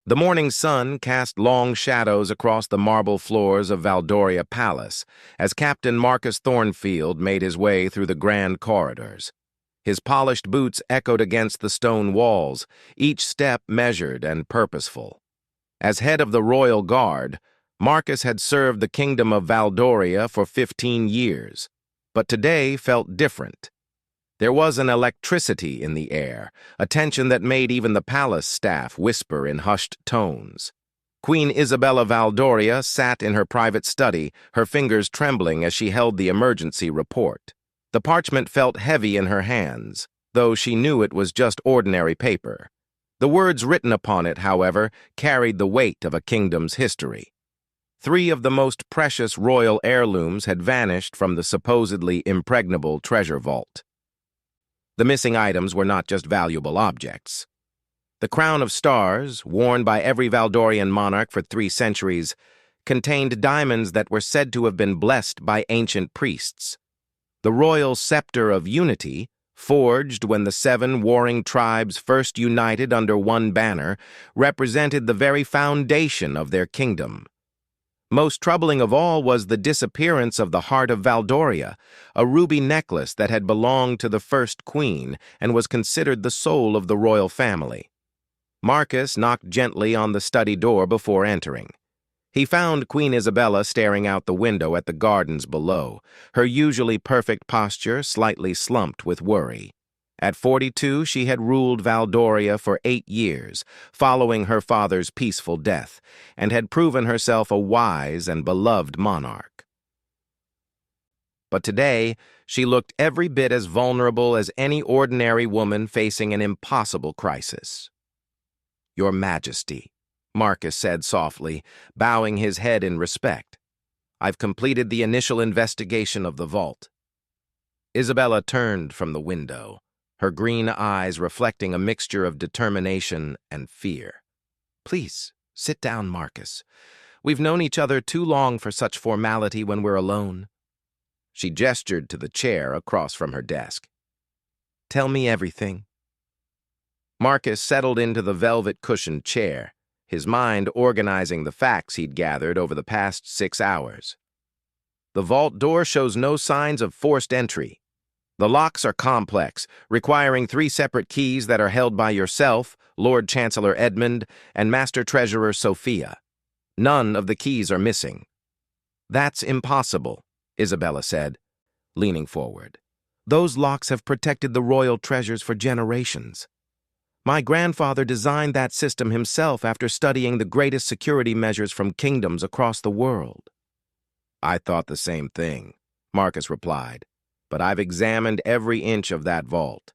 The morning sun cast long shadows across the marble floors of Valdoria Palace as Captain Marcus Thornfield made his way through the grand corridors. His polished boots echoed against the stone walls, each step measured and purposeful. As head of the royal guard, Marcus had served the kingdom of Valdoria for 15 years, but today felt different. There was an electricity in the air, a tension that made even the palace staff whisper in hushed tones. Queen Isabella Valdoria sat in her private study, her fingers trembling as she held the emergency report. The parchment felt heavy in her hands, though she knew it was just ordinary paper. The words written upon it, however, carried the weight of a kingdom's history. 3 of the most precious royal heirlooms had vanished from the supposedly impregnable treasure vault. The missing items were not just valuable objects. The crown of stars, worn by every Valdorian monarch for 3 centuries, contained diamonds that were said to have been blessed by ancient priests. The royal scepter of unity, forged when the 7 warring tribes first united under one banner, represented the very foundation of their kingdom. Most troubling of all was the disappearance of the Heart of Valdoria, a ruby necklace that had belonged to the first queen and was considered the soul of the royal family. Marcus knocked gently on the study door before entering. He found Queen Isabella staring out the window at the gardens below, her usually perfect posture slightly slumped with worry. At 42, she had ruled Valdoria for 8 years, following her father's peaceful death, and had proven herself a wise and beloved monarch. But today, she looked every bit as vulnerable as any ordinary woman facing an impossible crisis. "Your Majesty," Marcus said softly, bowing his head in respect. "I've completed the initial investigation of the vault." Isabella turned from the window, her green eyes reflecting a mixture of determination and fear. "Please, sit down, Marcus. We've known each other too long for such formality when we're alone." She gestured to the chair across from her desk. "Tell me everything." Marcus settled into the velvet-cushioned chair, his mind organizing the facts he'd gathered over the past 6 hours. The vault door shows no signs of forced entry. The locks are complex, requiring 3 separate keys that are held by yourself, Lord Chancellor Edmund, and Master Treasurer Sophia. None of the keys are missing. "That's impossible," Isabella said, leaning forward. "Those locks have protected the royal treasures for generations. My grandfather designed that system himself after studying the greatest security measures from kingdoms across the world." "I thought the same thing," Marcus replied. "But I've examined every inch of that vault.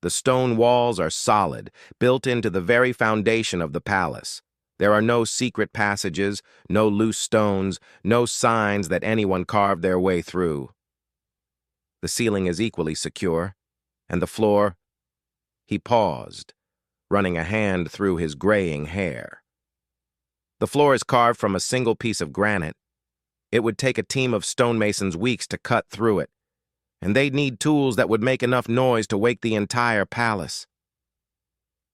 The stone walls are solid, built into the very foundation of the palace. There are no secret passages, no loose stones, no signs that anyone carved their way through. The ceiling is equally secure, and the floor—" He paused, running a hand through his graying hair. "The floor is carved from a single piece of granite. It would take a team of stonemasons weeks to cut through it, and they'd need tools that would make enough noise to wake the entire palace."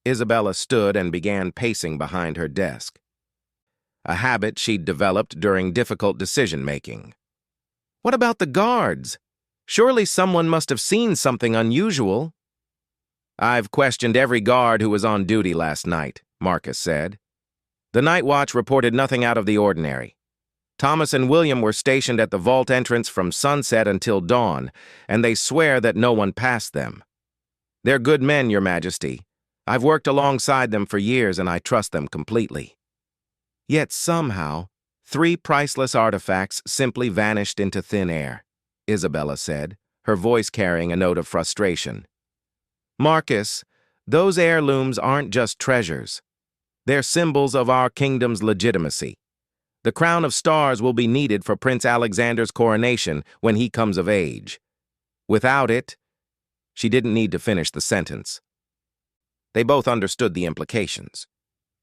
Isabella stood and began pacing behind her desk, a habit she'd developed during difficult decision-making. "What about the guards? Surely someone must have seen something unusual." "I've questioned every guard who was on duty last night," Marcus said. "The night watch reported nothing out of the ordinary. Thomas and William were stationed at the vault entrance from sunset until dawn, and they swear that no one passed them. They're good men, Your Majesty. I've worked alongside them for years, and I trust them completely." Yet somehow, 3 priceless artifacts simply vanished into thin air, Isabella said, her voice carrying a note of frustration. "Marcus, those heirlooms aren't just treasures. They're symbols of our kingdom's legitimacy. The crown of stars will be needed for Prince Alexander's coronation when he comes of age. Without it—" She didn't need to finish the sentence. They both understood the implications.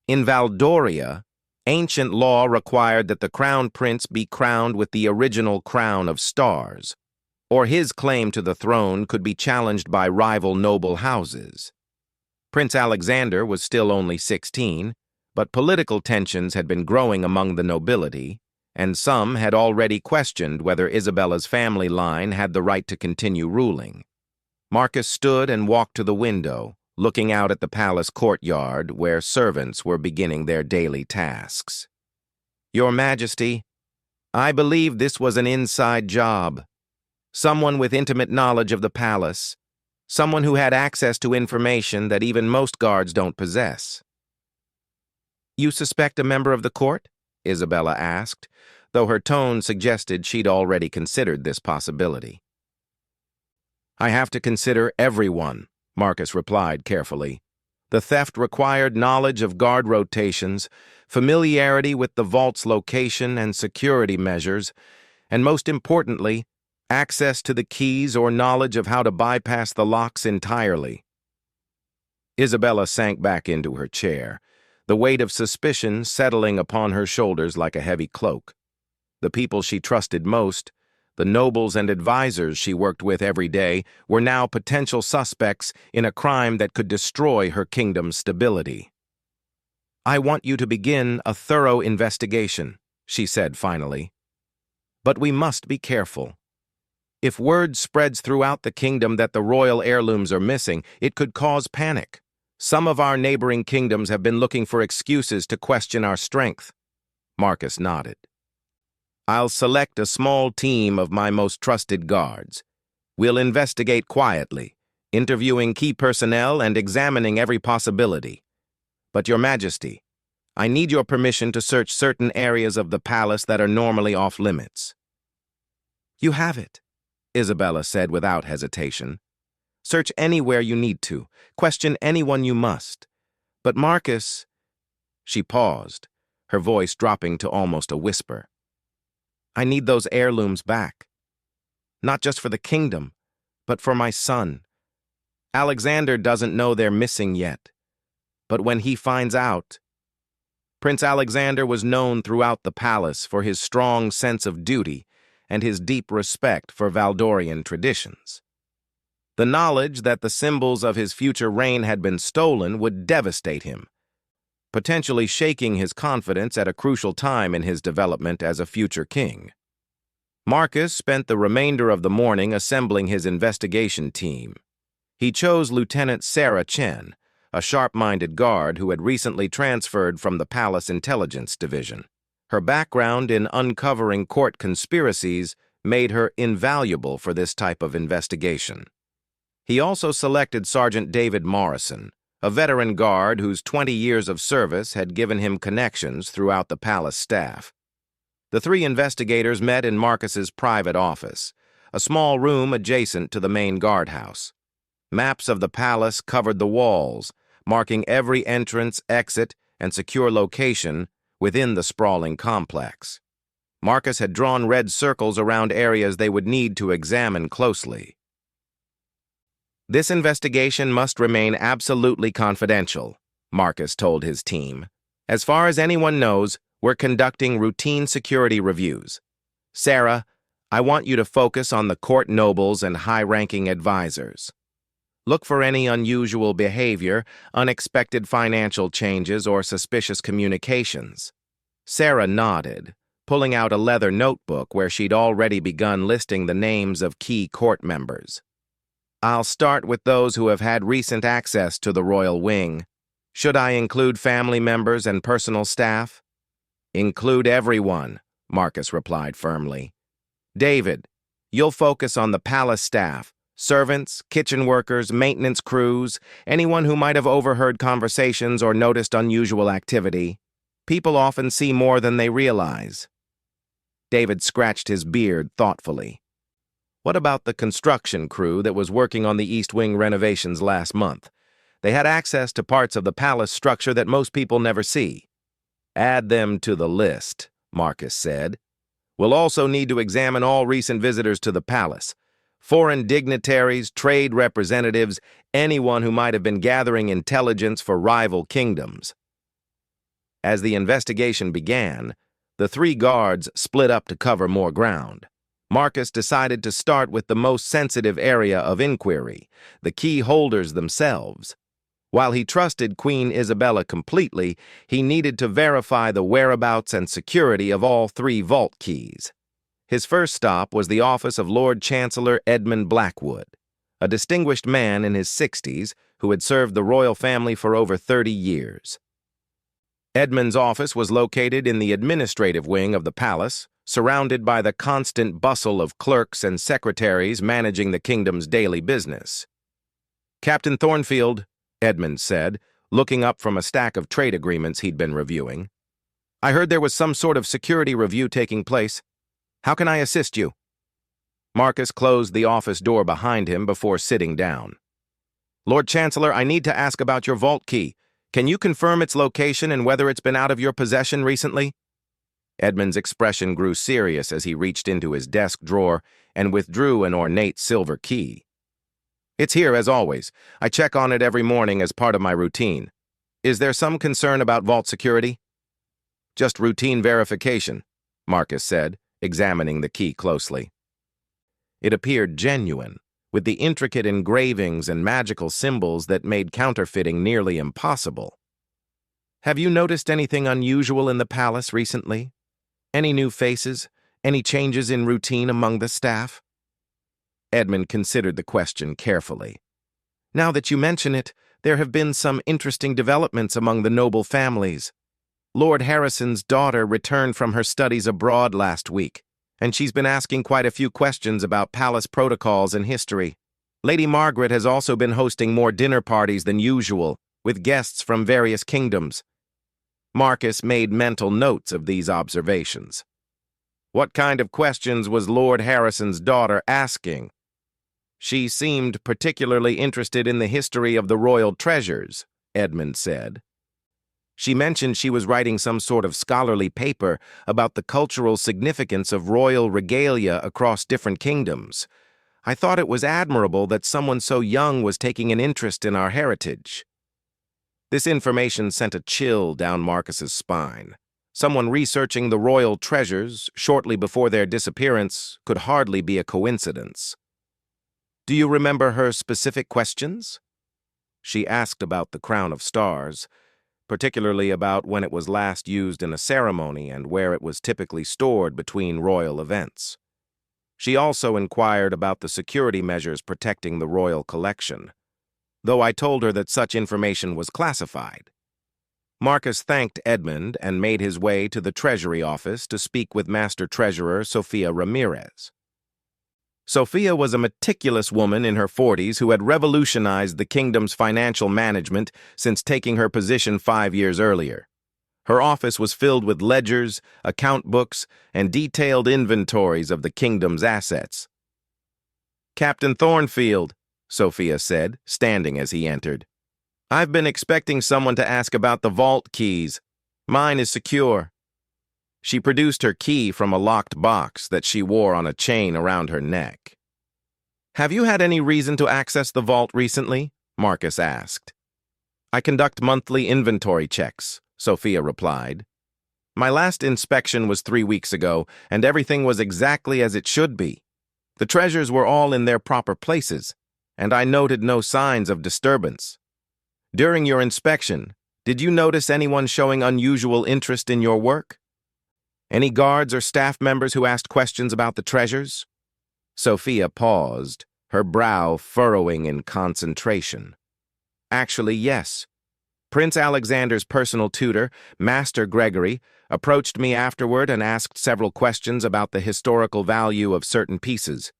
In Valdoria, ancient law required that the crown prince be crowned with the original crown of stars, or his claim to the throne could be challenged by rival noble houses. Prince Alexander was still only 16, But political tensions had been growing among the nobility, and some had already questioned whether Isabella's family line had the right to continue ruling. Marcus stood and walked to the window, looking out at the palace courtyard where servants were beginning their daily tasks. "Your Majesty, I believe this was an inside job. Someone with intimate knowledge of the palace, someone who had access to information that even most guards don't possess." "You suspect a member of the court?" Isabella asked, though her tone suggested she'd already considered this possibility. "I have to consider everyone," Marcus replied carefully. The theft required knowledge of guard rotations, familiarity with the vault's location and security measures, and most importantly, access to the keys or knowledge of how to bypass the locks entirely. Isabella sank back into her chair, the weight of suspicion settling upon her shoulders like a heavy cloak. The people she trusted most, the nobles and advisors she worked with every day, were now potential suspects in a crime that could destroy her kingdom's stability. "I want you to begin a thorough investigation," she said finally. "But we must be careful. If word spreads throughout the kingdom that the royal heirlooms are missing, it could cause panic. Some of our neighboring kingdoms have been looking for excuses to question our strength." Marcus nodded. "I'll select a small team of my most trusted guards. We'll investigate quietly, interviewing key personnel and examining every possibility. But, Your Majesty, I need your permission to search certain areas of the palace that are normally off-limits." "You have it," Isabella said without hesitation. "Search anywhere you need to. Question anyone you must. But Marcus—" She paused, her voice dropping to almost a whisper. "I need those heirlooms back. Not just for the kingdom, but for my son. Alexander doesn't know they're missing yet. But when he finds out—" Prince Alexander was known throughout the palace for his strong sense of duty and his deep respect for Valdorian traditions. The knowledge that the symbols of his future reign had been stolen would devastate him, potentially shaking his confidence at a crucial time in his development as a future king. Marcus spent the remainder of the morning assembling his investigation team. He chose Lieutenant Sarah Chen, a sharp-minded guard who had recently transferred from the Palace Intelligence Division. Her background in uncovering court conspiracies made her invaluable for this type of investigation. He also selected Sergeant David Morrison, a veteran guard whose 20 years of service had given him connections throughout the palace staff. The three investigators met in Marcus's private office, a small room adjacent to the main guardhouse. Maps of the palace covered the walls, marking every entrance, exit, and secure location within the sprawling complex. Marcus had drawn red circles around areas they would need to examine closely. "This investigation must remain absolutely confidential," Marcus told his team. "As far as anyone knows, we're conducting routine security reviews. Sarah, I want you to focus on the court nobles and high-ranking advisors. Look for any unusual behavior, unexpected financial changes, or suspicious communications." Sarah nodded, pulling out a leather notebook where she'd already begun listing the names of key court members. "I'll start with those who have had recent access to the royal wing. Should I include family members and personal staff?" "Include everyone," Marcus replied firmly. "David, you'll focus on the palace staff, servants, kitchen workers, maintenance crews, anyone who might have overheard conversations or noticed unusual activity. People often see more than they realize." David scratched his beard thoughtfully. "What about the construction crew that was working on the East Wing renovations last month? They had access to parts of the palace structure that most people never see." "Add them to the list," Marcus said. "We'll also need to examine all recent visitors to the palace. Foreign dignitaries, trade representatives, anyone who might have been gathering intelligence for rival kingdoms." As the investigation began, the three guards split up to cover more ground. Marcus decided to start with the most sensitive area of inquiry, the key holders themselves. While he trusted Queen Isabella completely, he needed to verify the whereabouts and security of all 3 vault keys. His first stop was the office of Lord Chancellor Edmund Blackwood, a distinguished man in his 60s who had served the royal family for over 30 years. Edmund's office was located in the administrative wing of the palace, surrounded by the constant bustle of clerks and secretaries managing the kingdom's daily business. "Captain Thornfield," Edmund said, looking up from a stack of trade agreements he'd been reviewing, "I heard there was some sort of security review taking place. How can I assist you?" Marcus closed the office door behind him before sitting down. "Lord Chancellor, I need to ask about your vault key. Can you confirm its location and whether it's been out of your possession recently?" Edmund's expression grew serious as he reached into his desk drawer and withdrew an ornate silver key. "It's here, as always. I check on it every morning as part of my routine. Is there some concern about vault security?" "Just routine verification," Marcus said, examining the key closely. It appeared genuine, with the intricate engravings and magical symbols that made counterfeiting nearly impossible. "Have you noticed anything unusual in the palace recently? Any new faces? Any changes in routine among the staff?" Edmund considered the question carefully. "Now that you mention it, there have been some interesting developments among the noble families. Lord Harrison's daughter returned from her studies abroad last week, and she's been asking quite a few questions about palace protocols and history. Lady Margaret has also been hosting more dinner parties than usual, with guests from various kingdoms." Marcus made mental notes of these observations. "What kind of questions was Lord Harrison's daughter asking?" "She seemed particularly interested in the history of the royal treasures," Edmund said. "She mentioned she was writing some sort of scholarly paper about the cultural significance of royal regalia across different kingdoms. I thought it was admirable that someone so young was taking an interest in our heritage." This information sent a chill down Marcus's spine. Someone researching the royal treasures shortly before their disappearance could hardly be a coincidence. "Do you remember her specific questions?" "She asked about the crown of stars, particularly about when it was last used in a ceremony and where it was typically stored between royal events. She also inquired about the security measures protecting the royal collection, though I told her that such information was classified." Marcus thanked Edmund and made his way to the Treasury office to speak with Master Treasurer Sophia Ramirez. Sophia was a meticulous woman in her 40s who had revolutionized the kingdom's financial management since taking her position 5 years earlier. Her office was filled with ledgers, account books, and detailed inventories of the kingdom's assets. "Captain Thornfield," Sophia said, standing as he entered. "I've been expecting someone to ask about the vault keys. Mine is secure." She produced her key from a locked box that she wore on a chain around her neck. "Have you had any reason to access the vault recently?" Marcus asked. "I conduct monthly inventory checks," Sophia replied. "My last inspection was 3 weeks ago, and everything was exactly as it should be. The treasures were all in their proper places, and I noted no signs of disturbance. During your inspection, did you notice anyone showing unusual interest in your work? Any guards or staff members who asked questions about the treasures?" Sophia paused, her brow furrowing in concentration. "Actually, yes. Prince Alexander's personal tutor, Master Gregory, approached me afterward and asked several questions about the historical value of certain pieces.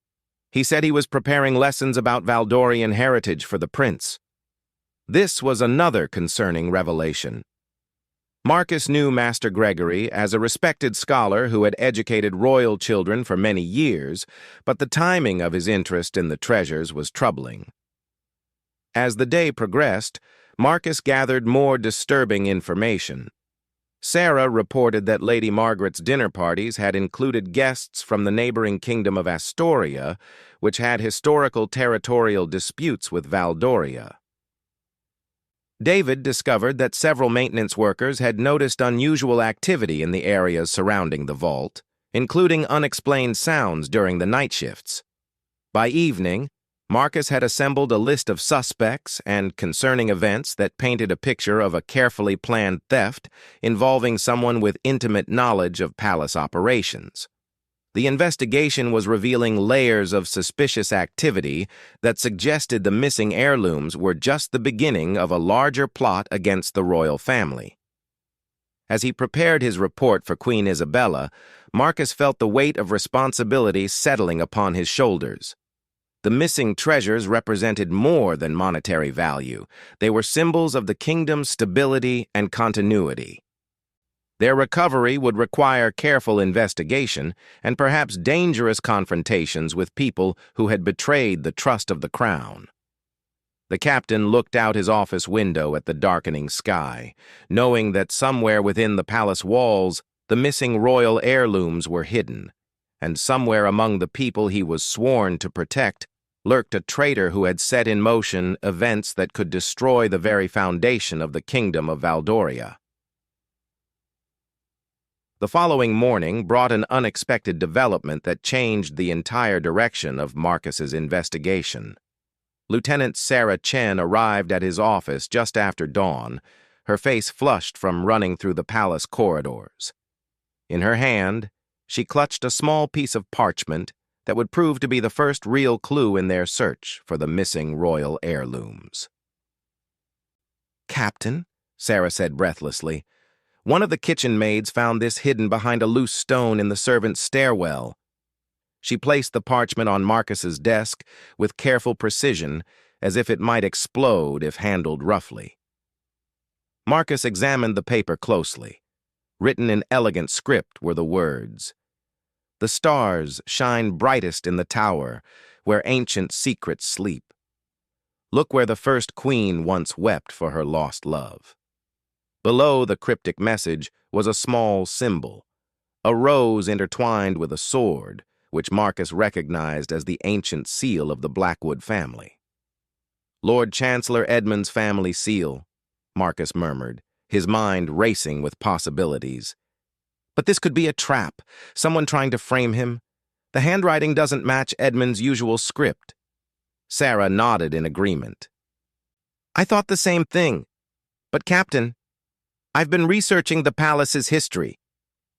He said he was preparing lessons about Valdorian heritage for the prince." This was another concerning revelation. Marcus knew Master Gregory as a respected scholar who had educated royal children for many years, but the timing of his interest in the treasures was troubling. As the day progressed, Marcus gathered more disturbing information. Sarah reported that Lady Margaret's dinner parties had included guests from the neighboring kingdom of Astoria, which had historical territorial disputes with Valdoria. David discovered that several maintenance workers had noticed unusual activity in the areas surrounding the vault, including unexplained sounds during the night shifts. By evening, Marcus had assembled a list of suspects and concerning events that painted a picture of a carefully planned theft involving someone with intimate knowledge of palace operations. The investigation was revealing layers of suspicious activity that suggested the missing heirlooms were just the beginning of a larger plot against the royal family. As he prepared his report for Queen Isabella, Marcus felt the weight of responsibility settling upon his shoulders. The missing treasures represented more than monetary value. They were symbols of the kingdom's stability and continuity. Their recovery would require careful investigation and perhaps dangerous confrontations with people who had betrayed the trust of the crown. The captain looked out his office window at the darkening sky, knowing that somewhere within the palace walls the missing royal heirlooms were hidden, and somewhere among the people he was sworn to protect lurked a traitor who had set in motion events that could destroy the very foundation of the kingdom of Valdoria. The following morning brought an unexpected development that changed the entire direction of Marcus's investigation. Lieutenant Sarah Chen arrived at his office just after dawn, her face flushed from running through the palace corridors. In her hand, she clutched a small piece of parchment that would prove to be the first real clue in their search for the missing royal heirlooms. "Captain," Sarah said breathlessly, "one of the kitchen maids found this hidden behind a loose stone in the servants' stairwell." She placed the parchment on Marcus's desk with careful precision, as if it might explode if handled roughly. Marcus examined the paper closely. Written in elegant script were the words, "The stars shine brightest in the tower, where ancient secrets sleep. Look where the first queen once wept for her lost love." Below the cryptic message was a small symbol, a rose intertwined with a sword, which Marcus recognized as the ancient seal of the Blackwood family. "Lord Chancellor Edmund's family seal," Marcus murmured, his mind racing with possibilities. But this could be a trap, someone trying to frame him. The handwriting doesn't match Edmund's usual script. Sarah nodded in agreement. "I thought the same thing. But, Captain, I've been researching the palace's history,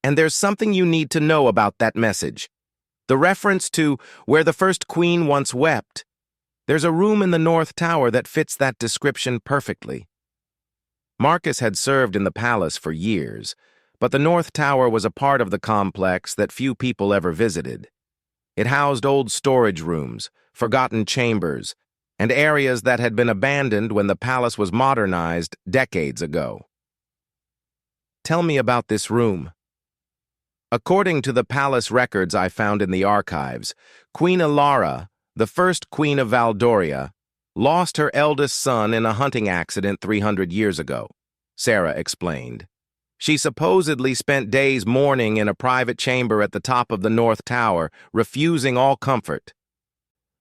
and there's something you need to know about that message. The reference to where the first queen once wept. There's a room in the North Tower that fits that description perfectly." Marcus had served in the palace for years, but the North Tower was a part of the complex that few people ever visited. It housed old storage rooms, forgotten chambers, and areas that had been abandoned when the palace was modernized decades ago. "Tell me about this room." According to the palace records I found in the archives, Queen Ilara, the first queen of Valdoria, lost her eldest son in a hunting accident 300 years ago, Sarah explained. She supposedly spent days mourning in a private chamber at the top of the North Tower, refusing all comfort.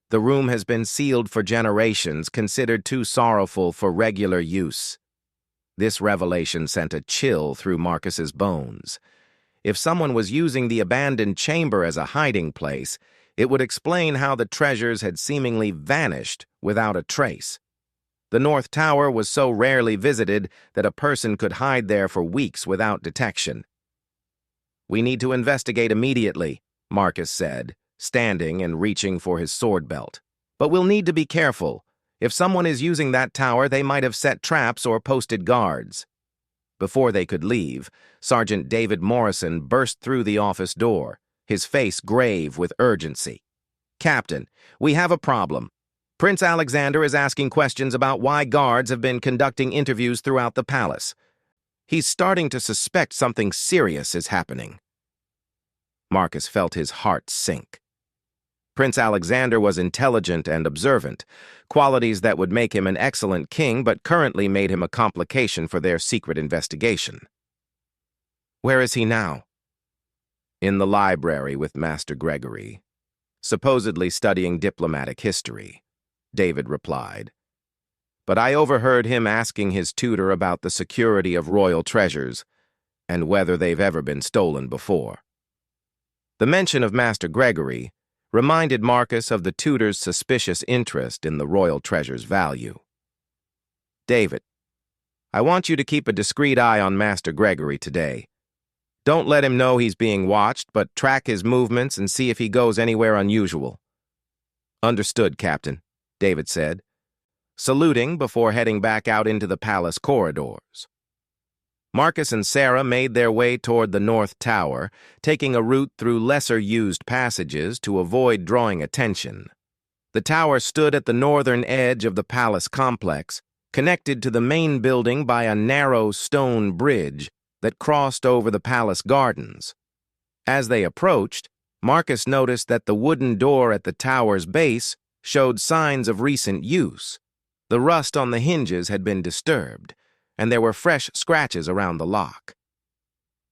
The room has been sealed for generations, considered too sorrowful for regular use. This revelation sent a chill through Marcus's bones. If someone was using the abandoned chamber as a hiding place, it would explain how the treasures had seemingly vanished without a trace. The North Tower was so rarely visited that a person could hide there for weeks without detection. "We need to investigate immediately," Marcus said, standing and reaching for his sword belt. "But we'll need to be careful. If someone is using that tower, they might have set traps or posted guards." Before they could leave, Sergeant David Morrison burst through the office door, his face grave with urgency. "Captain, we have a problem. Prince Alexander is asking questions about why guards have been conducting interviews throughout the palace. He's starting to suspect something serious is happening." Marcus felt his heart sink. Prince Alexander was intelligent and observant, qualities that would make him an excellent king but currently made him a complication for their secret investigation. "Where is he now?" "In the library with Master Gregory, supposedly studying diplomatic history," David replied. "But I overheard him asking his tutor about the security of royal treasures and whether they've ever been stolen before." The mention of Master Gregory, reminded Marcus of the tutor's suspicious interest in the royal treasure's value. "David, I want you to keep a discreet eye on Master Gregory today. Don't let him know he's being watched, but track his movements and see if he goes anywhere unusual." "Understood, Captain," David said, saluting before heading back out into the palace corridors. Marcus and Sarah made their way toward the North Tower, taking a route through lesser-used passages to avoid drawing attention. The tower stood at the northern edge of the palace complex, connected to the main building by a narrow stone bridge that crossed over the palace gardens. As they approached, Marcus noticed that the wooden door at the tower's base showed signs of recent use. The rust on the hinges had been disturbed, and there were fresh scratches around the lock.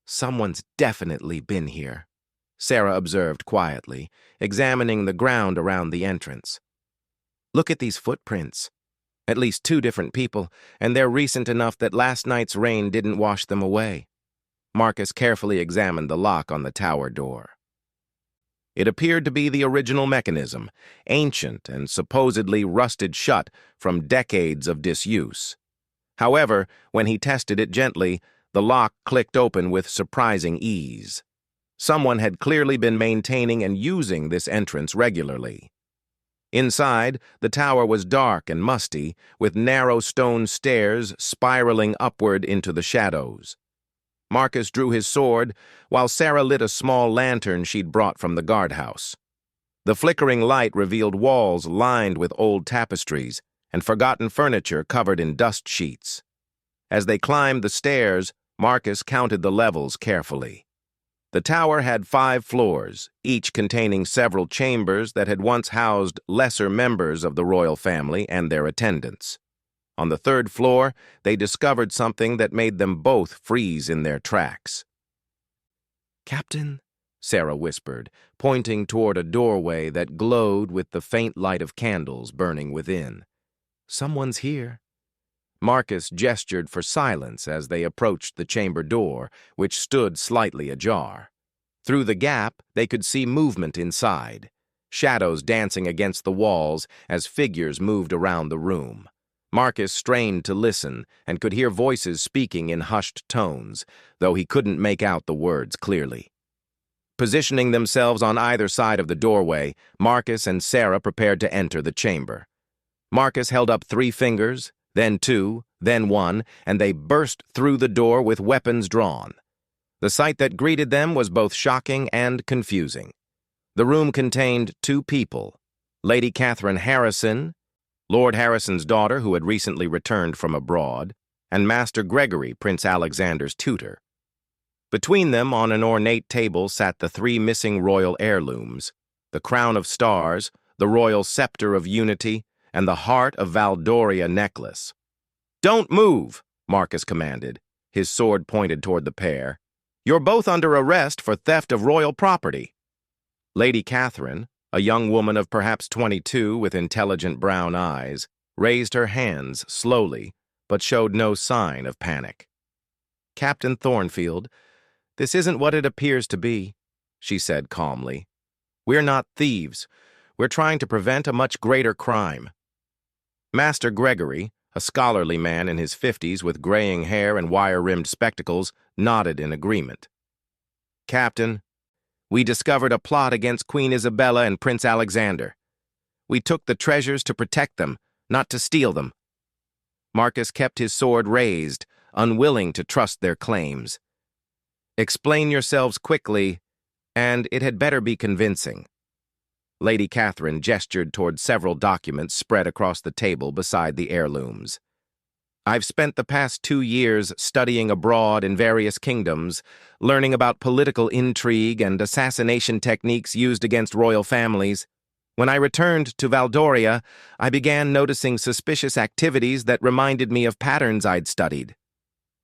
"Someone's definitely been here," Sarah observed quietly, examining the ground around the entrance. "Look at these footprints. At least 2 different people, and they're recent enough that last night's rain didn't wash them away." Marcus carefully examined the lock on the tower door. It appeared to be the original mechanism, ancient and supposedly rusted shut from decades of disuse. However, when he tested it gently, the lock clicked open with surprising ease. Someone had clearly been maintaining and using this entrance regularly. Inside, the tower was dark and musty, with narrow stone stairs spiraling upward into the shadows. Marcus drew his sword, while Sarah lit a small lantern she'd brought from the guardhouse. The flickering light revealed walls lined with old tapestries and forgotten furniture covered in dust sheets. As they climbed the stairs, Marcus counted the levels carefully. The tower had 5 floors, each containing several chambers that had once housed lesser members of the royal family and their attendants. On the 3rd floor, they discovered something that made them both freeze in their tracks. "Captain," Sarah whispered, pointing toward a doorway that glowed with the faint light of candles burning within. "Someone's here." Marcus gestured for silence as they approached the chamber door, which stood slightly ajar. Through the gap, they could see movement inside, shadows dancing against the walls as figures moved around the room. Marcus strained to listen and could hear voices speaking in hushed tones, though he couldn't make out the words clearly. Positioning themselves on either side of the doorway, Marcus and Sarah prepared to enter the chamber. Marcus held up 3 fingers, then 2, then 1, and they burst through the door with weapons drawn. The sight that greeted them was both shocking and confusing. The room contained 2 people, Lady Catherine Harrison, Lord Harrison's daughter who had recently returned from abroad, and Master Gregory, Prince Alexander's tutor. Between them, on an ornate table, sat the 3 missing royal heirlooms, the crown of stars, the royal scepter of unity, and the heart of Valdoria necklace. "Don't move," Marcus commanded, his sword pointed toward the pair. "You're both under arrest for theft of royal property." Lady Catherine, a young woman of perhaps 22 with intelligent brown eyes, raised her hands slowly, but showed no sign of panic. "Captain Thornfield, this isn't what it appears to be," she said calmly. "We're not thieves. We're trying to prevent a much greater crime." Master Gregory, a scholarly man in his 50s with graying hair and wire-rimmed spectacles, nodded in agreement. "Captain, we discovered a plot against Queen Isabella and Prince Alexander. We took the treasures to protect them, not to steal them." Marcus kept his sword raised, unwilling to trust their claims. "Explain yourselves quickly, and it had better be convincing." Lady Catherine gestured toward several documents spread across the table beside the heirlooms. "I've spent the past 2 years studying abroad in various kingdoms, learning about political intrigue and assassination techniques used against royal families. When I returned to Valdoria, I began noticing suspicious activities that reminded me of patterns I'd studied."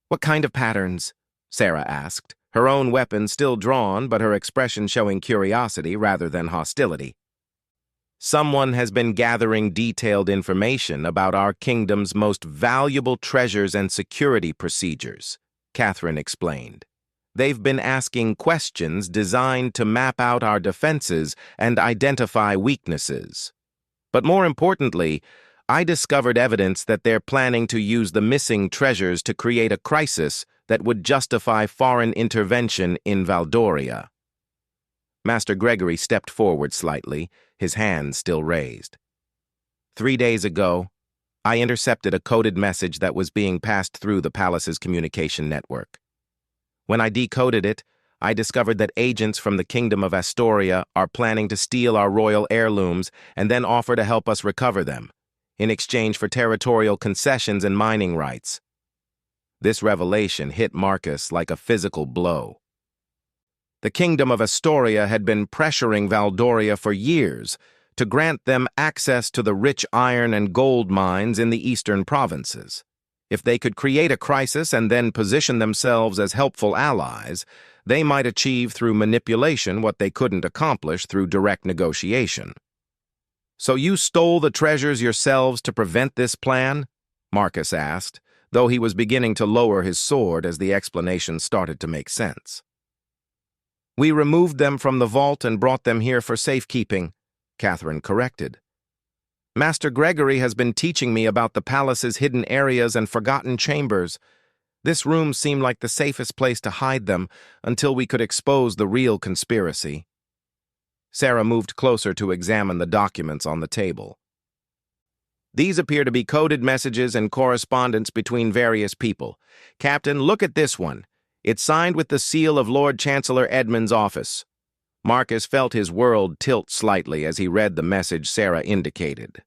"What kind of patterns?" Sarah asked, her own weapon still drawn but her expression showing curiosity rather than hostility. "Someone has been gathering detailed information about our kingdom's most valuable treasures and security procedures," Catherine explained. They've been asking questions designed to map out our defenses and identify weaknesses. But more importantly, I discovered evidence that they're planning to use the missing treasures to create a crisis that would justify foreign intervention in Valdoria. Master Gregory stepped forward slightly, his hand still raised. 3 days ago, I intercepted a coded message that was being passed through the palace's communication network. When I decoded it, I discovered that agents from the Kingdom of Astoria are planning to steal our royal heirlooms and then offer to help us recover them, in exchange for territorial concessions and mining rights. This revelation hit Marcus like a physical blow. The Kingdom of Astoria had been pressuring Valdoria for years to grant them access to the rich iron and gold mines in the eastern provinces. If they could create a crisis and then position themselves as helpful allies, they might achieve through manipulation what they couldn't accomplish through direct negotiation. "So you stole the treasures yourselves to prevent this plan?" Marcus asked, though he was beginning to lower his sword as the explanation started to make sense. "We removed them from the vault and brought them here for safekeeping," Catherine corrected. "Master Gregory has been teaching me about the palace's hidden areas and forgotten chambers. This room seemed like the safest place to hide them until we could expose the real conspiracy." Sarah moved closer to examine the documents on the table. "These appear to be coded messages and correspondence between various people. Captain, look at this one. It's signed with the seal of Lord Chancellor Edmund's office." Marcus felt his world tilt slightly as he read the message Sarah indicated.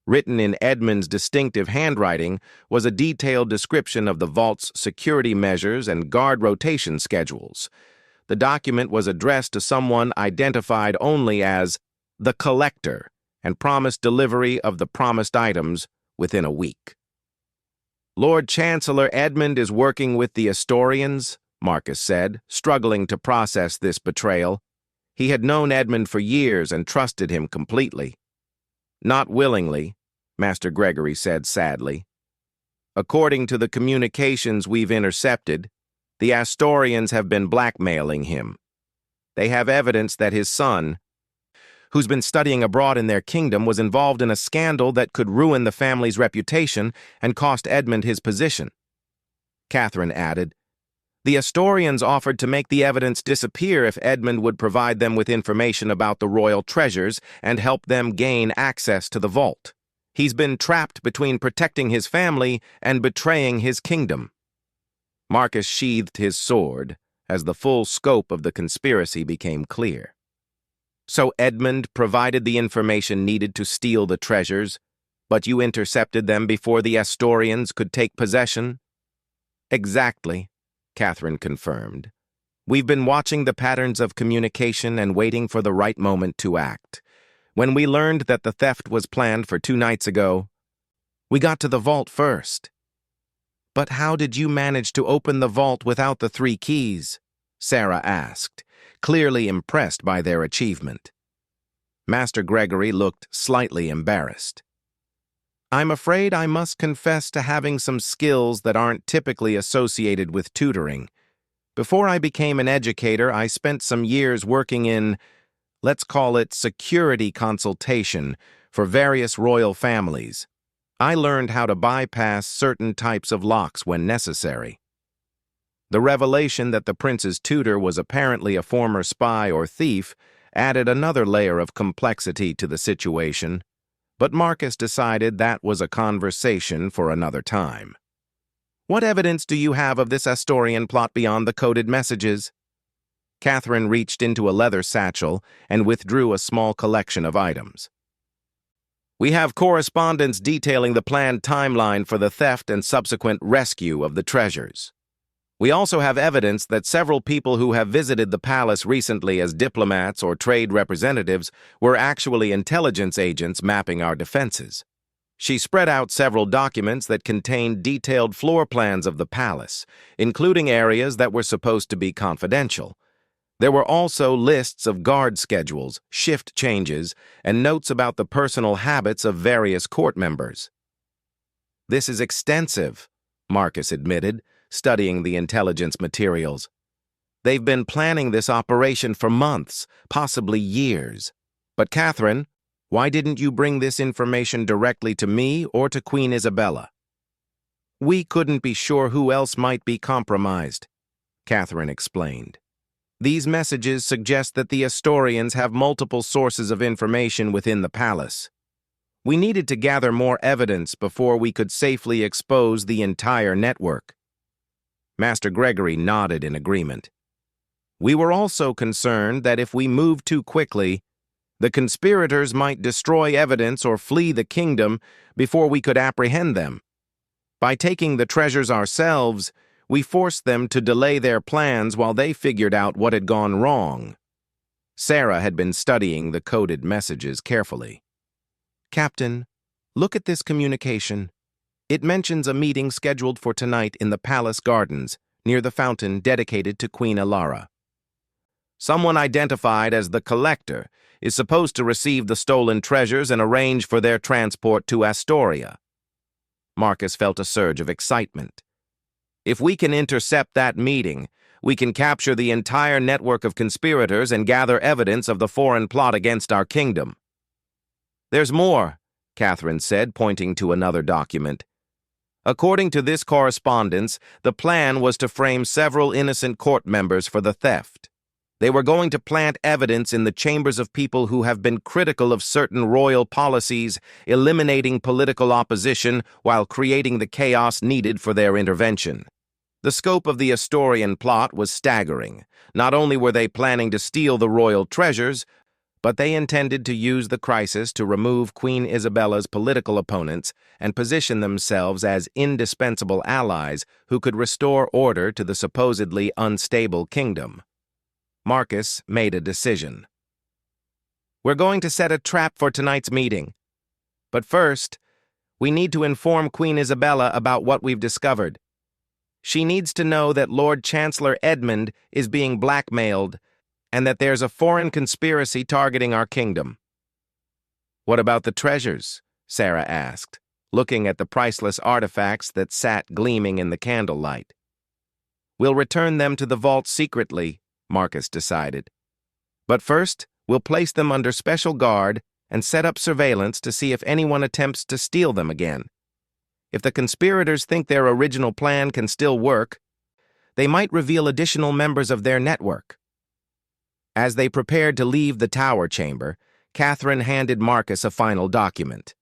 Written in Edmund's distinctive handwriting was a detailed description of the vault's security measures and guard rotation schedules. The document was addressed to someone identified only as the collector and promised delivery of the promised items within a week. "Lord Chancellor Edmund is working with the Astorians," Marcus said, struggling to process this betrayal. He had known Edmund for years and trusted him completely. "Not willingly," Master Gregory said sadly. "According to the communications we've intercepted, the Astorians have been blackmailing him. They have evidence that his son, who's been studying abroad in their kingdom, was involved in a scandal that could ruin the family's reputation and cost Edmund his position." Catherine added, "The Astorians offered to make the evidence disappear if Edmund would provide them with information about the royal treasures and help them gain access to the vault. He's been trapped between protecting his family and betraying his kingdom." Marcus sheathed his sword as the full scope of the conspiracy became clear. "So Edmund provided the information needed to steal the treasures, but you intercepted them before the Astorians could take possession?" "Exactly," Catherine confirmed. "We've been watching the patterns of communication and waiting for the right moment to act. When we learned that the theft was planned for 2 nights ago, we got to the vault first." "But how did you manage to open the vault without the 3 keys?" Sarah asked, clearly impressed by their achievement. Master Gregory looked slightly embarrassed. "I'm afraid I must confess to having some skills that aren't typically associated with tutoring. Before I became an educator, I spent some years working in, let's call it security consultation, for various royal families. I learned how to bypass certain types of locks when necessary." The revelation that the prince's tutor was apparently a former spy or thief added another layer of complexity to the situation, but Marcus decided that was a conversation for another time. "What evidence do you have of this Astorian plot beyond the coded messages?" Catherine reached into a leather satchel and withdrew a small collection of items. "We have correspondence detailing the planned timeline for the theft and subsequent rescue of the treasures. We also have evidence that several people who have visited the palace recently as diplomats or trade representatives were actually intelligence agents mapping our defenses." She spread out several documents that contained detailed floor plans of the palace, including areas that were supposed to be confidential. There were also lists of guard schedules, shift changes, and notes about the personal habits of various court members. "This is extensive," Marcus admitted, studying the intelligence materials. They've been planning this operation for months, possibly years. But Catherine, why didn't you bring this information directly to me or to Queen Isabella? We couldn't be sure who else might be compromised, Catherine explained. These messages suggest that the Astorians have multiple sources of information within the palace. We needed to gather more evidence before we could safely expose the entire network. Master Gregory nodded in agreement. We were also concerned that if we moved too quickly, the conspirators might destroy evidence or flee the kingdom before we could apprehend them. By taking the treasures ourselves, we forced them to delay their plans while they figured out what had gone wrong. Sarah had been studying the coded messages carefully. Captain, look at this communication. It mentions a meeting scheduled for tonight in the palace gardens, near the fountain dedicated to Queen Alara. Someone identified as the Collector is supposed to receive the stolen treasures and arrange for their transport to Astoria. Marcus felt a surge of excitement. If we can intercept that meeting, we can capture the entire network of conspirators and gather evidence of the foreign plot against our kingdom. There's more, Catherine said, pointing to another document. According to this correspondence, the plan was to frame several innocent court members for the theft. They were going to plant evidence in the chambers of people who have been critical of certain royal policies, eliminating political opposition while creating the chaos needed for their intervention. The scope of the Astorian plot was staggering. Not only were they planning to steal the royal treasures, but they intended to use the crisis to remove Queen Isabella's political opponents and position themselves as indispensable allies who could restore order to the supposedly unstable kingdom. Marcus made a decision. We're going to set a trap for tonight's meeting. But first, we need to inform Queen Isabella about what we've discovered. She needs to know that Lord Chancellor Edmund is being blackmailed and that there's a foreign conspiracy targeting our kingdom. What about the treasures? Sarah asked, looking at the priceless artifacts that sat gleaming in the candlelight. We'll return them to the vault secretly, Marcus decided. But first, we'll place them under special guard and set up surveillance to see if anyone attempts to steal them again. If the conspirators think their original plan can still work, they might reveal additional members of their network. As they prepared to leave the tower chamber, Catherine handed Marcus a final document.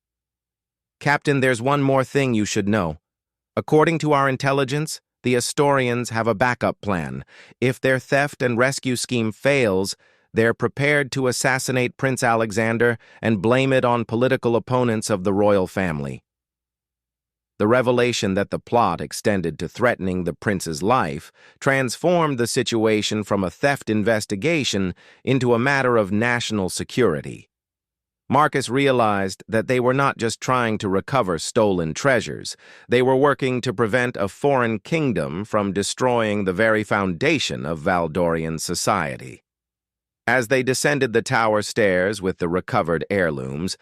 Captain, there's one more thing you should know. According to our intelligence, the Astorians have a backup plan. If their theft and rescue scheme fails, they're prepared to assassinate Prince Alexander and blame it on political opponents of the royal family. The revelation that the plot extended to threatening the prince's life transformed the situation from a theft investigation into a matter of national security. Marcus realized that they were not just trying to recover stolen treasures, they were working to prevent a foreign kingdom from destroying the very foundation of Valdorian society. As they descended the tower stairs with the recovered heirlooms,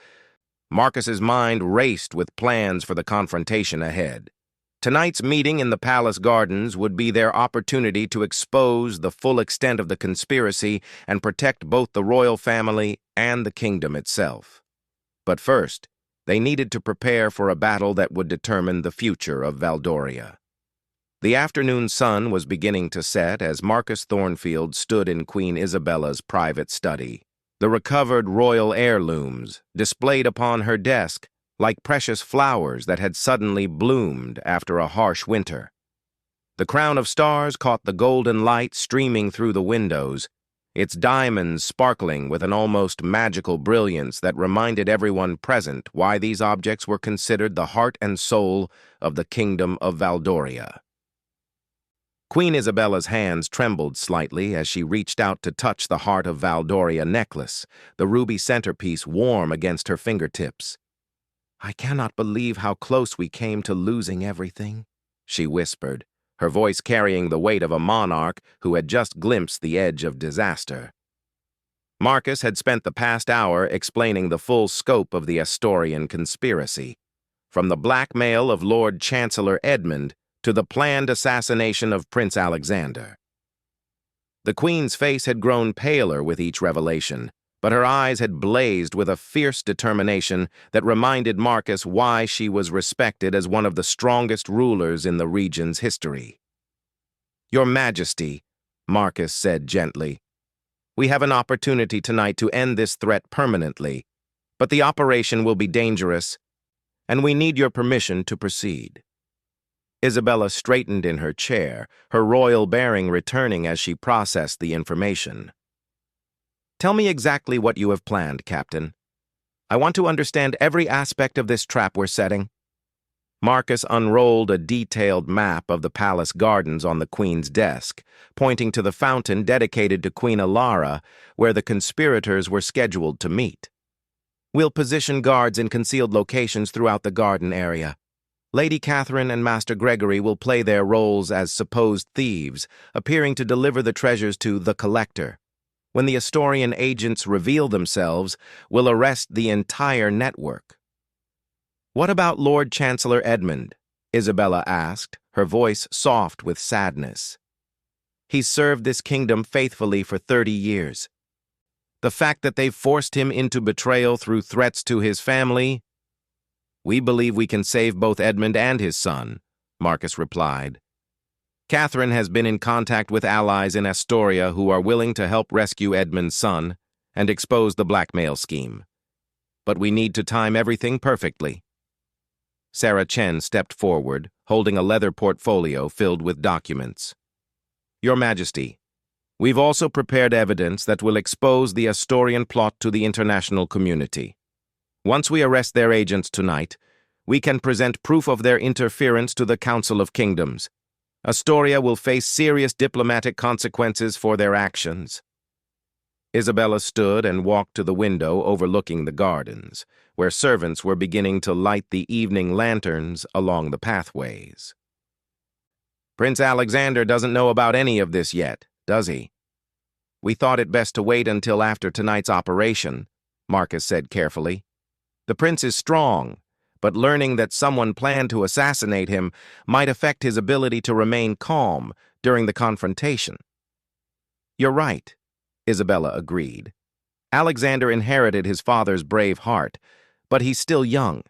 Marcus's mind raced with plans for the confrontation ahead. Tonight's meeting in the palace gardens would be their opportunity to expose the full extent of the conspiracy and protect both the royal family and the kingdom itself. But first, they needed to prepare for a battle that would determine the future of Valdoria. The afternoon sun was beginning to set as Marcus Thornfield stood in Queen Isabella's private study. The recovered royal heirlooms displayed upon her desk like precious flowers that had suddenly bloomed after a harsh winter. The crown of stars caught the golden light streaming through the windows, its diamonds sparkling with an almost magical brilliance that reminded everyone present why these objects were considered the heart and soul of the kingdom of Valdoria. Queen Isabella's hands trembled slightly as she reached out to touch the Heart of Valdoria necklace, the ruby centerpiece warm against her fingertips. "I cannot believe how close we came to losing everything," she whispered, her voice carrying the weight of a monarch who had just glimpsed the edge of disaster. Marcus had spent the past hour explaining the full scope of the Astorian conspiracy, from the blackmail of Lord Chancellor Edmund to the planned assassination of Prince Alexander. The queen's face had grown paler with each revelation, but her eyes had blazed with a fierce determination that reminded Marcus why she was respected as one of the strongest rulers in the region's history. "Your Majesty," Marcus said gently, "we have an opportunity tonight to end this threat permanently, but the operation will be dangerous, and we need your permission to proceed." Isabella straightened in her chair, her royal bearing returning as she processed the information. "Tell me exactly what you have planned, Captain. I want to understand every aspect of this trap we're setting." Marcus unrolled a detailed map of the palace gardens on the Queen's desk, pointing to the fountain dedicated to Queen Alara, where the conspirators were scheduled to meet. "We'll position guards in concealed locations throughout the garden area. Lady Catherine and Master Gregory will play their roles as supposed thieves, appearing to deliver the treasures to the collector. When the Astorian agents reveal themselves, we'll arrest the entire network." "What about Lord Chancellor Edmund?" Isabella asked, her voice soft with sadness. "He's served this kingdom faithfully for 30 years. The fact that they've forced him into betrayal through threats to his family—" "We believe we can save both Edmund and his son," Marcus replied. "Catherine has been in contact with allies in Astoria who are willing to help rescue Edmund's son and expose the blackmail scheme. But we need to time everything perfectly." Sarah Chen stepped forward, holding a leather portfolio filled with documents. "Your Majesty, we've also prepared evidence that will expose the Astorian plot to the international community. Once we arrest their agents tonight, we can present proof of their interference to the Council of Kingdoms. Astoria will face serious diplomatic consequences for their actions." Isabella stood and walked to the window overlooking the gardens, where servants were beginning to light the evening lanterns along the pathways. "Prince Alexander doesn't know about any of this yet, does he? We thought it best to wait until after tonight's operation," Marcus said carefully. "The prince is strong, but learning that someone planned to assassinate him might affect his ability to remain calm during the confrontation." "You're right," Isabella agreed. "Alexander inherited his father's brave heart, but he's still young.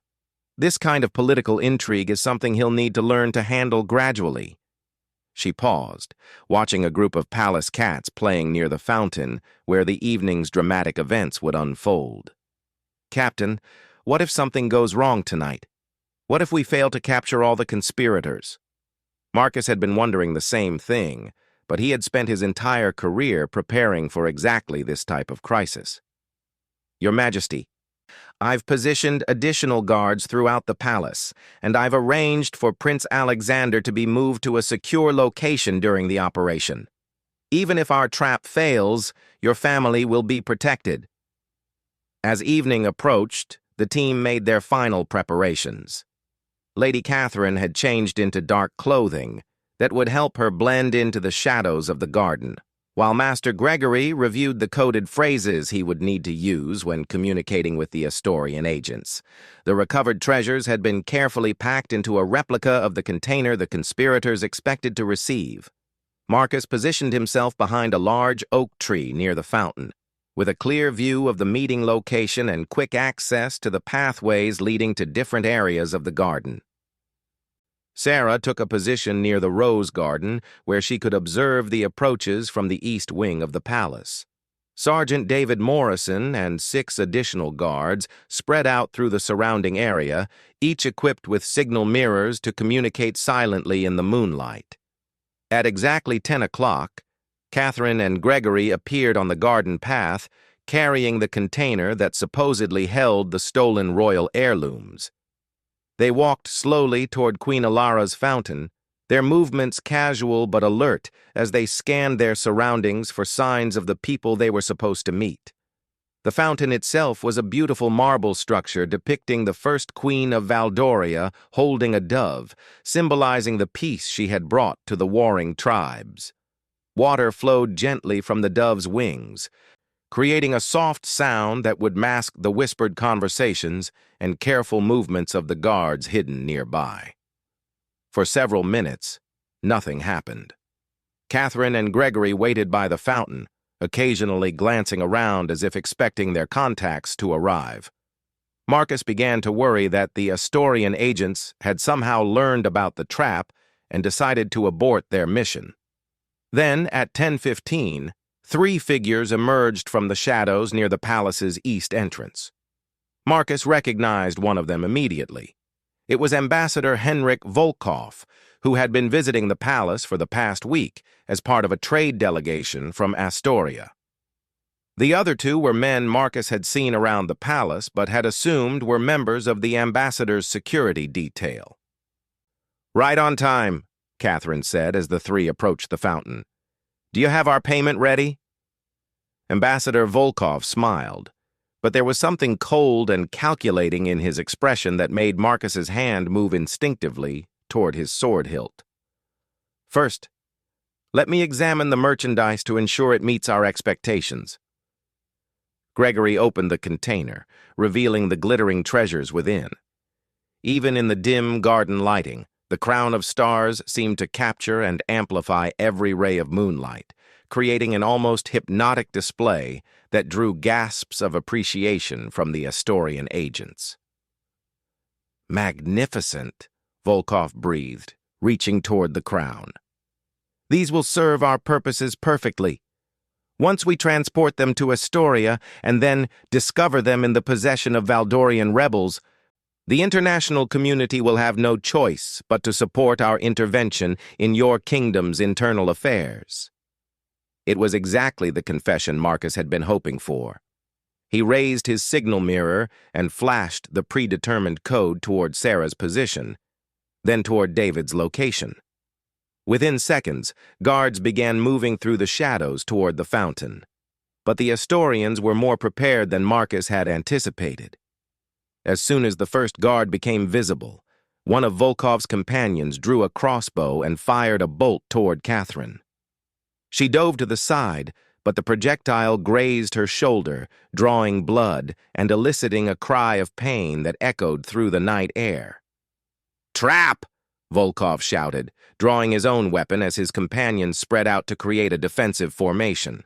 This kind of political intrigue is something he'll need to learn to handle gradually." She paused, watching a group of palace cats playing near the fountain where the evening's dramatic events would unfold. "Captain, what if something goes wrong tonight? What if we fail to capture all the conspirators?" Marcus had been wondering the same thing, but he had spent his entire career preparing for exactly this type of crisis. "Your Majesty, I've positioned additional guards throughout the palace, and I've arranged for Prince Alexander to be moved to a secure location during the operation. Even if our trap fails, your family will be protected." As evening approached, the team made their final preparations. Lady Catherine had changed into dark clothing that would help her blend into the shadows of the garden, while Master Gregory reviewed the coded phrases he would need to use when communicating with the Astorian agents. The recovered treasures had been carefully packed into a replica of the container the conspirators expected to receive. Marcus positioned himself behind a large oak tree near the fountain, with a clear view of the meeting location and quick access to the pathways leading to different areas of the garden. Sarah took a position near the rose garden where she could observe the approaches from the east wing of the palace. Sergeant David Morrison and 6 additional guards spread out through the surrounding area, each equipped with signal mirrors to communicate silently in the moonlight. At exactly 10 o'clock, Catherine and Gregory appeared on the garden path, carrying the container that supposedly held the stolen royal heirlooms. They walked slowly toward Queen Alara's fountain, their movements casual but alert as they scanned their surroundings for signs of the people they were supposed to meet. The fountain itself was a beautiful marble structure depicting the first queen of Valdoria holding a dove, symbolizing the peace she had brought to the warring tribes. Water flowed gently from the dove's wings, creating a soft sound that would mask the whispered conversations and careful movements of the guards hidden nearby. For several minutes, nothing happened. Catherine and Gregory waited by the fountain, occasionally glancing around as if expecting their contacts to arrive. Marcus began to worry that the Astorian agents had somehow learned about the trap and decided to abort their mission. Then, at 10:15, 3 figures emerged from the shadows near the palace's east entrance. Marcus recognized one of them immediately. It was Ambassador Henrik Volkov, who had been visiting the palace for the past week as part of a trade delegation from Astoria. The other 2 were men Marcus had seen around the palace but had assumed were members of the ambassador's security detail. "Right on time," Catherine said as the 3 approached the fountain. "Do you have our payment ready?" Ambassador Volkov smiled, but there was something cold and calculating in his expression that made Marcus's hand move instinctively toward his sword hilt. "First, let me examine the merchandise to ensure it meets our expectations." Gregory opened the container, revealing the glittering treasures within. Even in the dim garden lighting, the crown of stars seemed to capture and amplify every ray of moonlight, creating an almost hypnotic display that drew gasps of appreciation from the Astorian agents. "Magnificent," Volkov breathed, reaching toward the crown. "These will serve our purposes perfectly. Once we transport them to Astoria and then discover them in the possession of Valdorian rebels, the international community will have no choice but to support our intervention in your kingdom's internal affairs." It was exactly the confession Marcus had been hoping for. He raised his signal mirror and flashed the predetermined code toward Sarah's position, then toward David's location. Within seconds, guards began moving through the shadows toward the fountain. But the Astorians were more prepared than Marcus had anticipated. As soon as the first guard became visible, one of Volkov's companions drew a crossbow and fired a bolt toward Catherine. She dove to the side, but the projectile grazed her shoulder, drawing blood and eliciting a cry of pain that echoed through the night air. "Trap!" Volkov shouted, drawing his own weapon as his companions spread out to create a defensive formation.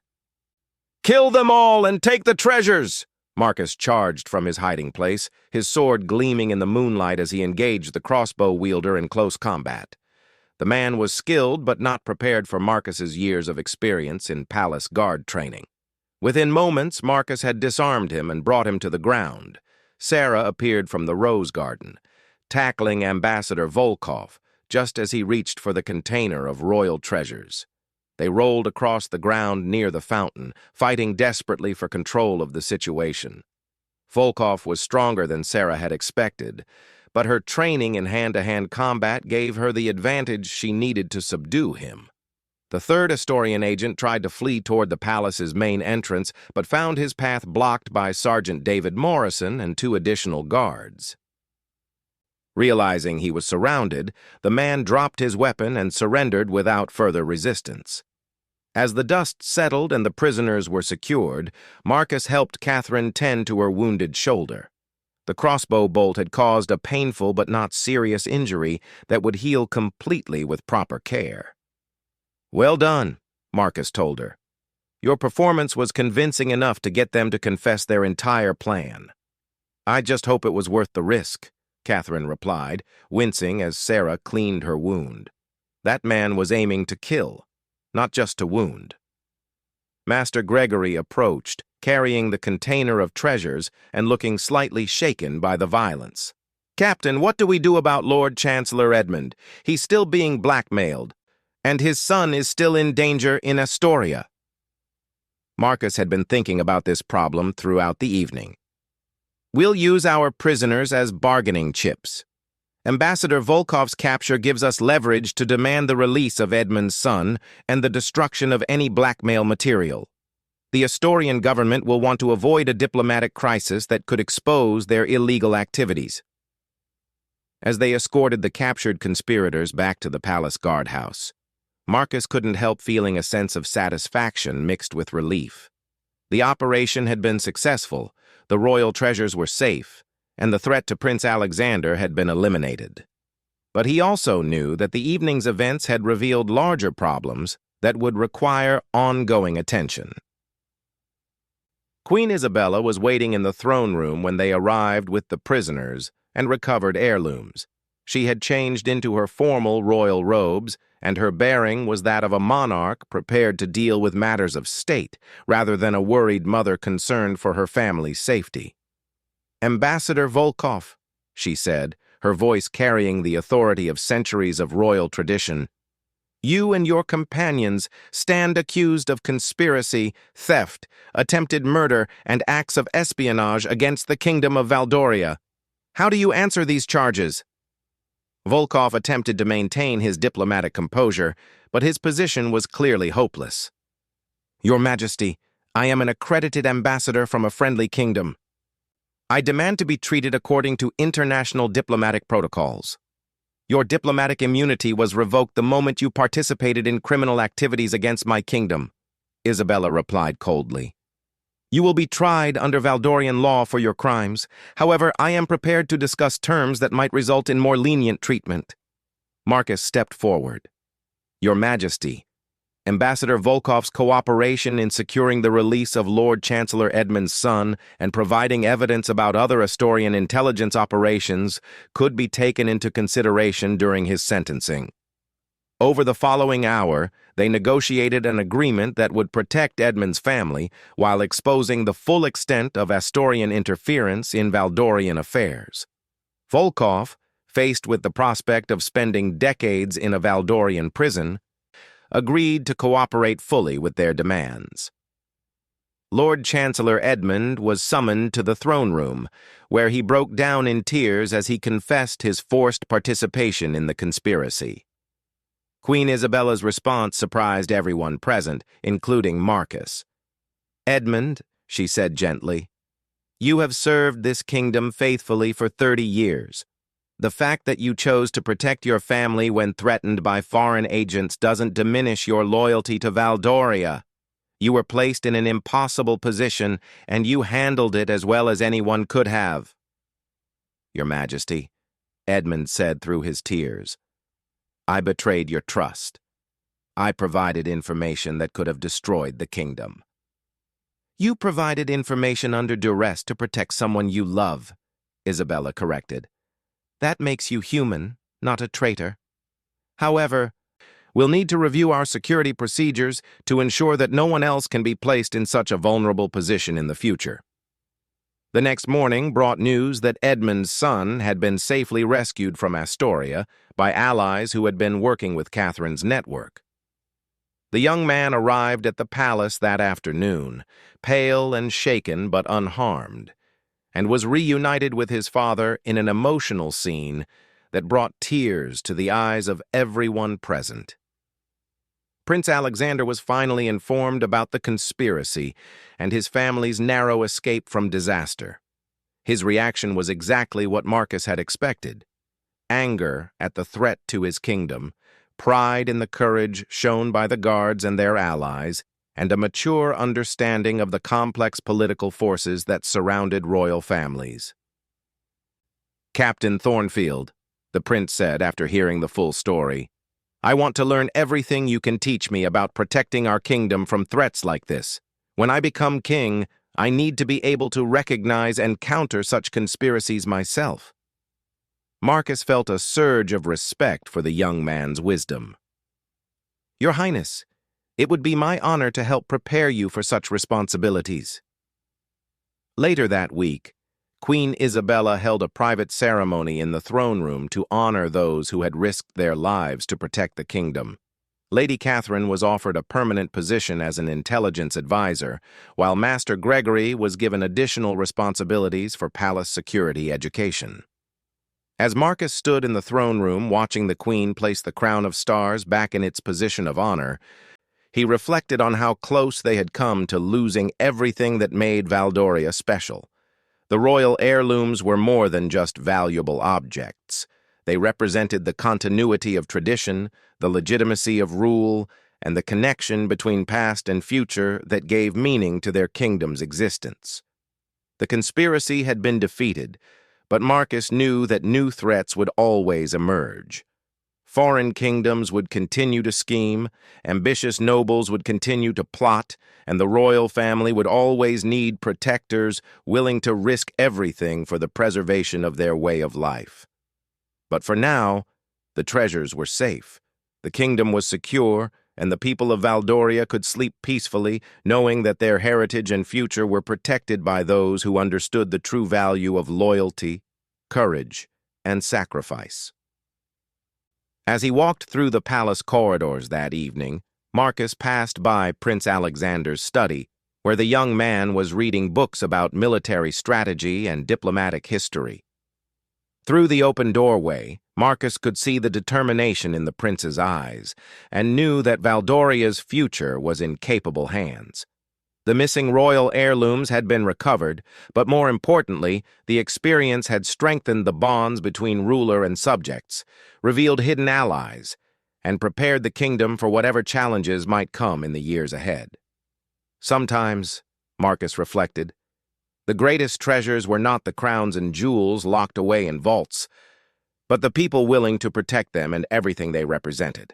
"Kill them all and take the treasures!" Marcus charged from his hiding place, his sword gleaming in the moonlight as he engaged the crossbow wielder in close combat. The man was skilled but not prepared for Marcus's years of experience in palace guard training. Within moments, Marcus had disarmed him and brought him to the ground. Sarah appeared from the rose garden, tackling Ambassador Volkov just as he reached for the container of royal treasures. They rolled across the ground near the fountain, fighting desperately for control of the situation. Volkov was stronger than Sarah had expected, but her training in hand-to-hand combat gave her the advantage she needed to subdue him. The third Astorian agent tried to flee toward the palace's main entrance, but found his path blocked by Sergeant David Morrison and 2 additional guards. Realizing he was surrounded, the man dropped his weapon and surrendered without further resistance. As the dust settled and the prisoners were secured, Marcus helped Catherine tend to her wounded shoulder. The crossbow bolt had caused a painful but not serious injury that would heal completely with proper care. "Well done," Marcus told her. "Your performance was convincing enough to get them to confess their entire plan." "I just hope it was worth the risk," Catherine replied, wincing as Sarah cleaned her wound. That man was aiming to kill, not just to wound. Master Gregory approached, carrying the container of treasures and looking slightly shaken by the violence. "Captain, what do we do about Lord Chancellor Edmund? He's still being blackmailed, and his son is still in danger in Astoria." Marcus had been thinking about this problem throughout the evening. "We'll use our prisoners as bargaining chips. Ambassador Volkov's capture gives us leverage to demand the release of Edmund's son and the destruction of any blackmail material. The Astorian government will want to avoid a diplomatic crisis that could expose their illegal activities." As they escorted the captured conspirators back to the palace guardhouse, Marcus couldn't help feeling a sense of satisfaction mixed with relief. The operation had been successful, the royal treasures were safe, and the threat to Prince Alexander had been eliminated. But he also knew that the evening's events had revealed larger problems that would require ongoing attention. Queen Isabella was waiting in the throne room when they arrived with the prisoners and recovered heirlooms. She had changed into her formal royal robes, and her bearing was that of a monarch prepared to deal with matters of state rather than a worried mother concerned for her family's safety. "Ambassador Volkov," she said, her voice carrying the authority of centuries of royal tradition, "you and your companions stand accused of conspiracy, theft, attempted murder, and acts of espionage against the Kingdom of Valdoria. How do you answer these charges?" Volkov attempted to maintain his diplomatic composure, but his position was clearly hopeless. "Your Majesty, I am an accredited ambassador from a friendly kingdom. I demand to be treated according to international diplomatic protocols. Your diplomatic immunity was revoked the moment you participated in criminal activities against my kingdom," Isabella replied coldly. "You will be tried under Valdorian law for your crimes. However, I am prepared to discuss terms that might result in more lenient treatment." Marcus stepped forward. "Your Majesty, Ambassador Volkov's cooperation in securing the release of Lord Chancellor Edmund's son and providing evidence about other Astorian intelligence operations could be taken into consideration during his sentencing. Over the following hour, they negotiated an agreement that would protect Edmund's family while exposing the full extent of Astorian interference in Valdorian affairs. Volkov, faced with the prospect of spending decades in a Valdorian prison, agreed to cooperate fully with their demands. Lord Chancellor Edmund was summoned to the throne room, where he broke down in tears as he confessed his forced participation in the conspiracy. Queen Isabella's response surprised everyone present, including Marcus. "Edmund," she said gently, "you have served this kingdom faithfully for 30 years. The fact that you chose to protect your family when threatened by foreign agents doesn't diminish your loyalty to Valdoria. You were placed in an impossible position, and you handled it as well as anyone could have." "Your Majesty," Edmund said through his tears, "I betrayed your trust. I provided information that could have destroyed the kingdom." "You provided information under duress to protect someone you love," Isabella corrected. "That makes you human, not a traitor. However, we'll need to review our security procedures to ensure that no one else can be placed in such a vulnerable position in the future." The next morning brought news that Edmund's son had been safely rescued from Astoria by allies who had been working with Catherine's network. The young man arrived at the palace that afternoon, pale and shaken but unharmed, and was reunited with his father in an emotional scene that brought tears to the eyes of everyone present. Prince Alexander was finally informed about the conspiracy and his family's narrow escape from disaster. His reaction was exactly what Marcus had expected: anger at the threat to his kingdom, pride in the courage shown by the guards and their allies, and a mature understanding of the complex political forces that surrounded royal families. "Captain Thornfield," the prince said after hearing the full story, "I want to learn everything you can teach me about protecting our kingdom from threats like this. When I become king, I need to be able to recognize and counter such conspiracies myself." Marcus felt a surge of respect for the young man's wisdom. "Your Highness, it would be my honor to help prepare you for such responsibilities." Later that week, Queen Isabella held a private ceremony in the throne room to honor those who had risked their lives to protect the kingdom. Lady Catherine was offered a permanent position as an intelligence advisor, while Master Gregory was given additional responsibilities for palace security education. As Marcus stood in the throne room watching the Queen place the crown of stars back in its position of honor, he reflected on how close they had come to losing everything that made Valdoria special. The royal heirlooms were more than just valuable objects. They represented the continuity of tradition, the legitimacy of rule, and the connection between past and future that gave meaning to their kingdom's existence. The conspiracy had been defeated, but Marcus knew that new threats would always emerge. Foreign kingdoms would continue to scheme, ambitious nobles would continue to plot, and the royal family would always need protectors willing to risk everything for the preservation of their way of life. But for now, the treasures were safe, the kingdom was secure, and the people of Valdoria could sleep peacefully, knowing that their heritage and future were protected by those who understood the true value of loyalty, courage, and sacrifice. As he walked through the palace corridors that evening, Marcus passed by Prince Alexander's study, where the young man was reading books about military strategy and diplomatic history. Through the open doorway, Marcus could see the determination in the prince's eyes and knew that Valdoria's future was in capable hands. The missing royal heirlooms had been recovered, but more importantly, the experience had strengthened the bonds between ruler and subjects, revealed hidden allies, and prepared the kingdom for whatever challenges might come in the years ahead. Sometimes, Marcus reflected, the greatest treasures were not the crowns and jewels locked away in vaults, but the people willing to protect them and everything they represented.